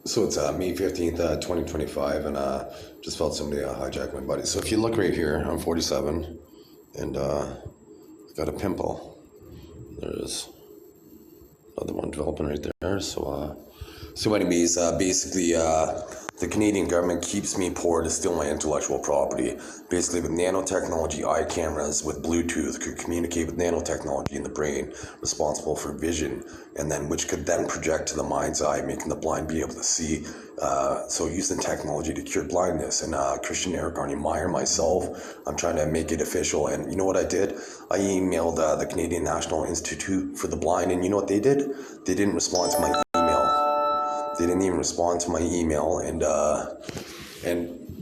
So it's May 15th, 2025, and just felt somebody hijack my body. So if you look right here, I'm 47, and got a pimple. There's another one developing right there. So anyways, basically, the Canadian government keeps me poor to steal my intellectual property. Basically, with nanotechnology, eye cameras with Bluetooth could communicate with nanotechnology in the brain, responsible for vision, and then which could then project to the mind's eye, making the blind be able to see. So using technology to cure blindness. And Christian Eric Arnie Meyer, myself, I'm trying to make it official. And you know what I did? I emailed the Canadian National Institute for the Blind, and you know what they did? They didn't respond to my email. They didn't even respond to my email, and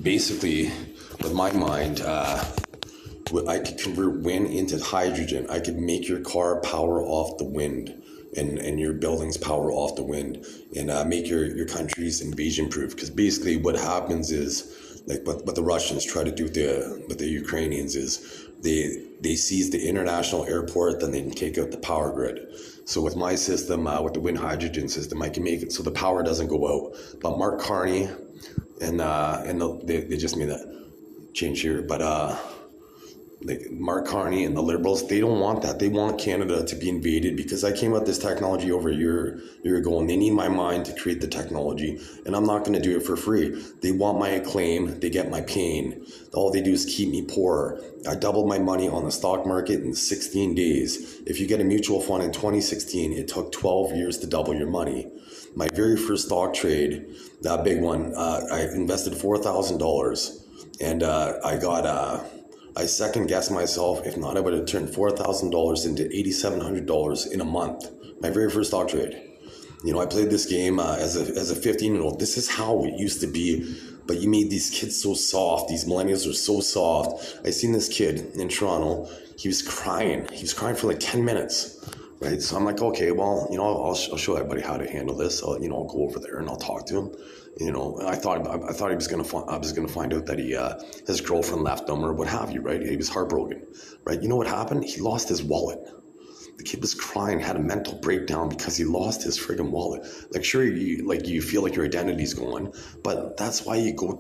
basically, with my mind, I could convert wind into hydrogen. I could make your car power off the wind, and your buildings power off the wind, and make your countries invasion proof. Because basically, what happens is, like what the Russians try to do with the Ukrainians is they seize the international airport, then they can take out the power grid. So with my system, with the wind hydrogen system, I can make it so the power doesn't go out. But Mark Carney they just made that change here. But like Mark Carney and the Liberals, they don't want that. They want Canada to be invaded because I came up with this technology over a year ago, and they need my mind to create the technology, and I'm not going to do it for free. They want my acclaim. They get my pain. All they do is keep me poor. I doubled my money on the stock market in 16 days. If you get a mutual fund in 2016, it took 12 years to double your money. My very first stock trade, that big one, I invested $4,000, and I second guessed myself. If not, I would have turned $4,000 into $8,700 in a month. My very first stock trade. You know, I played this game as a 15-year-old. This is how it used to be. But you made these kids so soft. These millennials are so soft. I seen this kid in Toronto. He was crying. He was crying for like 10 minutes. Right. So I'm like, okay, well, you know, I'll show everybody how to handle this. I'll go over there and I'll talk to him. You know, and I thought I was gonna find out that he his girlfriend left him or what have you, right? He was heartbroken, right? You know what happened? He lost his wallet. The kid was crying, had a mental breakdown because he lost his friggin' wallet. Like, sure, you feel like your identity's gone, but that's why you go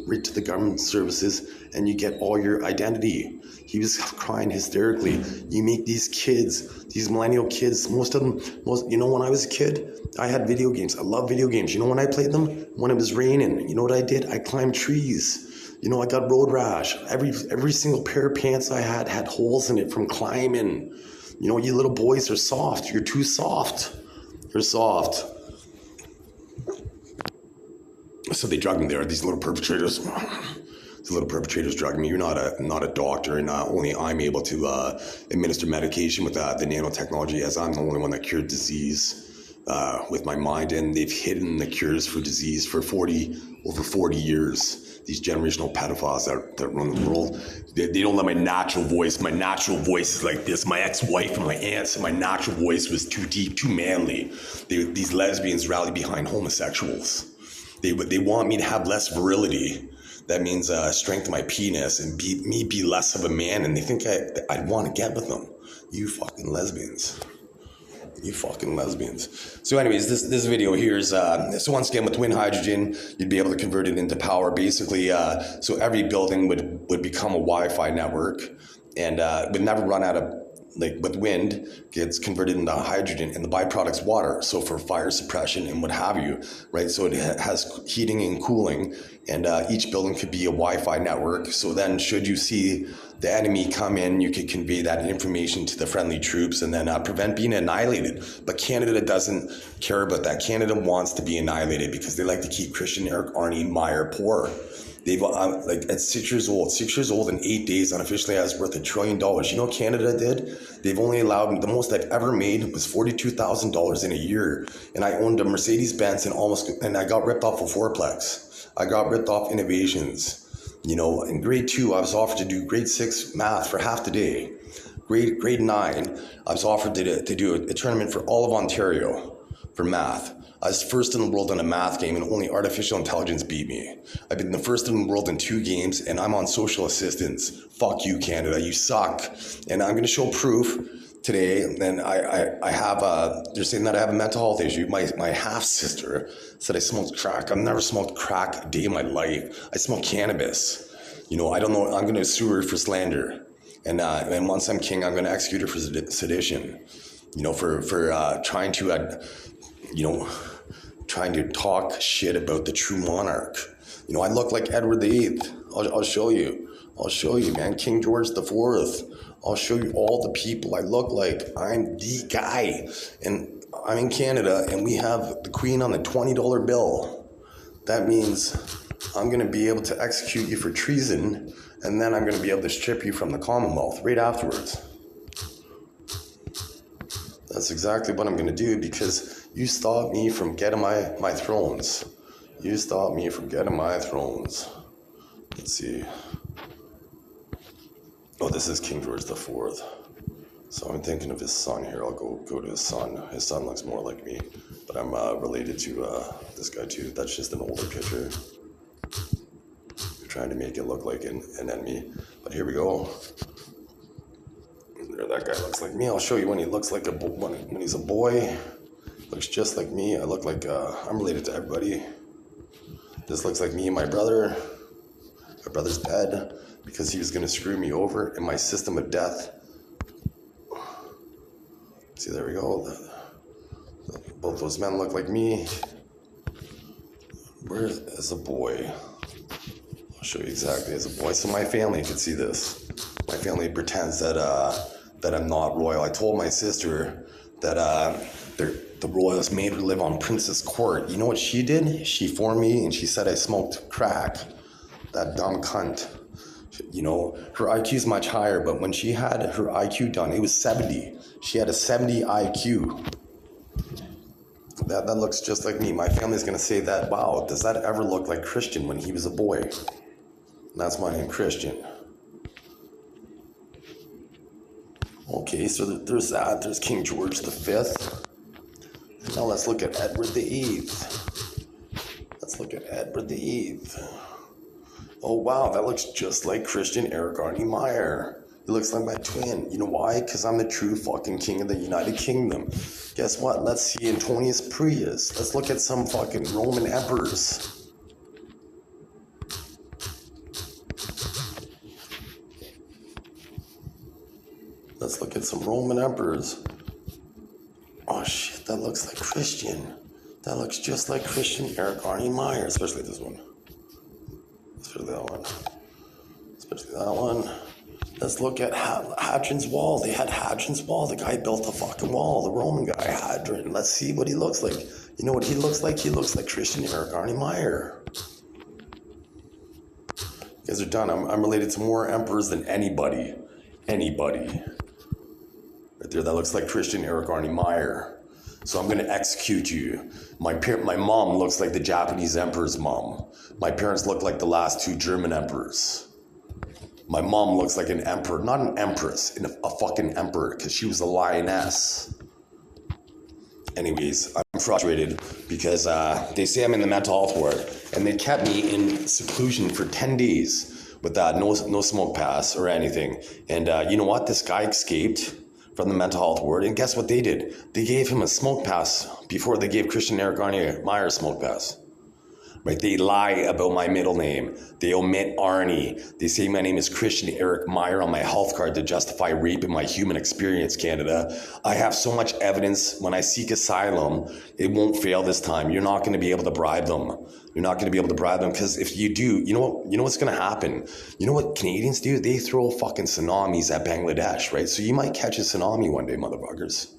right to the government services and you get all your identity. He was crying hysterically. You make these kids, these millennial kids, most of them, when I was a kid, I had video games. I love video games. You know when I played them? When it was raining. You know what I did? I climbed trees. You know, I got road rash. Every single pair of pants I had holes in it from climbing. You know, you little boys are soft. You're too soft. You're soft. So they drug me there. These little perpetrators. The little perpetrators drug me. You're not a doctor, and only I'm able to administer medication with the nanotechnology, as I'm the only one that cured disease with my mind. And they've hidden the cures for disease for over 40 years. These generational pedophiles that run the world, they don't let my natural voice. My natural voice is like this. My ex-wife and my aunts, and my natural voice was too deep, too manly. These lesbians rally behind homosexuals. They want me to have less virility. That means strengthen my penis and be less of a man, and they think I'd want to get with them. You fucking lesbians. You fucking lesbians. So anyways, this video here is, so once again, with wind hydrogen, you'd be able to convert it into power. Basically, so every building would become a Wi-Fi network, and would never run out of, like with wind, gets converted into hydrogen, and the byproduct's water. So for fire suppression and what have you, right? So it has heating and cooling, and each building could be a Wi-Fi network. So then should you see the enemy come in, you could convey that information to the friendly troops and then prevent being annihilated. But Canada doesn't care about that. Canada wants to be annihilated because they like to keep Christian Eric Arnie Meyer poor. They've like at 6 years old in 8 days, unofficially has worth $1 trillion. You know what Canada did? They've only allowed, the most I've ever made was $42,000 in a year. And I owned a Mercedes-Benz and I got ripped off a fourplex. I got ripped off innovations. You know, in grade 2, I was offered to do grade 6 math for half the day. Grade 9, I was offered to do a tournament for all of Ontario for math. I was first in the world in a math game, and only artificial intelligence beat me. I've been the first in the world in 2 games, and I'm on social assistance. Fuck you, Canada. You suck. And I'm going to show proof today, and I have they're saying that I have a mental health issue. My half sister said I smoked crack. I've never smoked crack a day in my life. I smoke cannabis. I don't know. I'm going to sue her for slander, and once I'm king, I'm going to execute her for sedition. For trying to trying to talk shit about the true monarch. I look like Edward VIII. I'll show you. I'll show you, man. King George IV. I'll show you all the people I look like. I'm the guy. And I'm in Canada, and we have the Queen on the $20 bill. That means I'm going to be able to execute you for treason, and then I'm going to be able to strip you from the Commonwealth right afterwards. That's exactly what I'm going to do, because you stopped me from getting my thrones. You stopped me from getting my thrones. Let's see. Oh, this is King George IV. So I'm thinking of his son here. I'll go to his son. His son looks more like me, but I'm related to this guy too. That's just an older picture. They're trying to make it look like an enemy, but here we go. There, that guy looks like me. I'll show you when he looks like when he's a boy. Looks just like me. I look like I'm related to everybody. This looks like me and my brother. My brother's dead because he was going to screw me over in my system of death. See, there we go. Both those men look like me. Where is a boy? I'll show you exactly as a boy. So my family could see this. My family pretends that I'm not royal. I told my sister that the royals made her live on Princess Court. You know what she did? She formed me and she said I smoked crack. That dumb cunt. Her IQ is much higher, but when she had her IQ done, it was 70. She had a 70 IQ. That looks just like me. My family's going to say that, wow, does that ever look like Christian when he was a boy? And that's my name, Christian. Okay, so there's that. There's King George V. Now let's look at Edward VIII. Let's look at Edward VIII. Oh, wow, that looks just like Christian Eric Arnie Meyer. He looks like my twin. You know why? Because I'm the true fucking king of the United Kingdom. Guess what? Let's see Antonius Prius. Let's look at some fucking Roman emperors. Let's look at some Roman emperors. Oh, shit, that looks like Christian. That looks just like Christian Eric Arnie Meyer, especially this one. Especially that one. Especially that one. Let's look at Hadrian's Wall. They had Hadrian's Wall. The guy built the fucking wall. The Roman guy, Hadrian. Let's see what he looks like. You know what he looks like? He looks like Christian Eric Arnie Meyer. You guys are done. I'm related to more emperors than anybody. Anybody. Right there, that looks like Christian Eric Arnie Meyer. So I'm going to execute you. My mom looks like the Japanese emperor's mom. My parents look like the last two German emperors. My mom looks like an emperor, not an empress, a fucking emperor, because she was a lioness. Anyways, I'm frustrated because they say I'm in the mental health ward, and they kept me in seclusion for 10 days with no smoke pass or anything. And you know what? This guy escaped from the mental health ward, and guess what they did? They gave him a smoke pass before they gave Christian Eric Arnie Meyer a smoke pass. Right? They lie about my middle name. They omit Arnie. They say my name is Christian Eric Meyer on my health card to justify rape in my human experience, Canada. I have so much evidence. When I seek asylum, it won't fail this time. You're not going to be able to bribe them. You're not going to be able to bribe them, because if you do, you know what's going to happen? You know what Canadians do? They throw fucking tsunamis at Bangladesh, right? So you might catch a tsunami one day, motherfuckers.